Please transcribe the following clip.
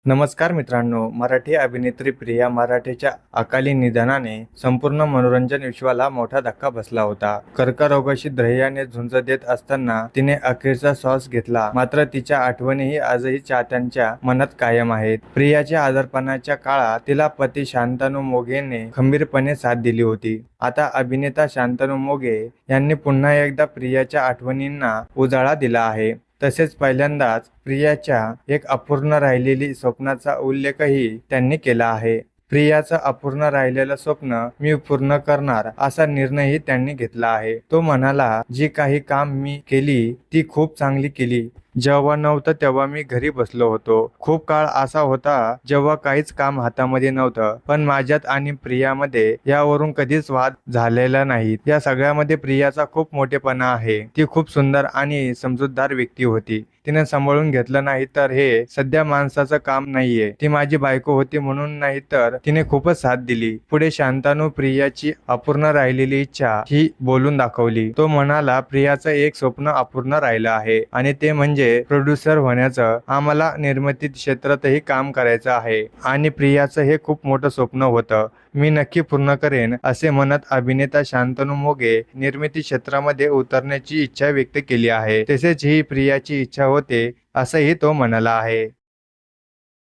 नमस्कार मित्रांनो, मराठी अभिनेत्री प्रिया मराठेच्या अकाली निधनाने संपूर्ण मनोरंजन विश्वाला मोठा धक्का बसला होता. कर्करोगाशी धैर्याने झुंज देत असताना तिने अखेरचा श्वास घेतला. मात्र तिच्या आठवणीही आजही चाहत्यांच्या मनात कायम आहेत. प्रियाच्या आजारपणाच्या काळात तिला पती शांतनु मोघेने खंबीरपणे साथ दिली होती. आता अभिनेता शांतनु मोघे यांनी पुन्हा एकदा प्रियाच्या आठवणींना उजाळा दिला आहे. तसेच पहिल्यांदाच प्रियाच्या एक अपूर्ण राहिलेली स्वप्नाचा उल्लेखही त्यांनी केला आहे. प्रियाचं अपूर्ण राहिलेलं स्वप्न मी पूर्ण करणार असा निर्णयही त्यांनी घेतला आहे. तो म्हणाला, जी काही काम मी केली ती खूप चांगली केली. जेव्हा नव्हतं तेव्हा मी घरी बसलो होतो. खूप काळ असा होता जेव्हा काहीच काम हातामध्ये नव्हतं, पण माझ्यात आणि प्रियामध्ये यावरून कधीच वाद झालेला नाही. या सगळ्यामध्ये प्रियाचा खूप मोठेपणा आहे. ती खूप सुंदर आणि समजूतदार व्यक्ती होती. तिने सांभाळून घेतलं नाही तर हे सध्या माणसाचं काम नाहीये. ती माझी बायको होती म्हणून नाही तर तिने खूपच साथ दिली. पुढे शांतनु प्रियाची अपूर्ण राहिलेली इच्छा ही बोलून दाखवली. तो म्हणाला, प्रियाचं एक स्वप्न अपूर्ण राहिलं आहे आणि ते म्हणजे प्रोड्युसर होण्याचं. आम्हाला निर्मिती क्षेत्रातही काम करायचं आहे आणि प्रियाचं हे खूप मोठं स्वप्न होतं. मी नक्की पूर्ण करेन असे म्हणत अभिनेता शांतनु मोघे निर्मिती क्षेत्रामध्ये उतरण्याची इच्छा व्यक्त केली आहे. तसेच ही प्रियाची इच्छा होते असंही तो म्हणाला आहे.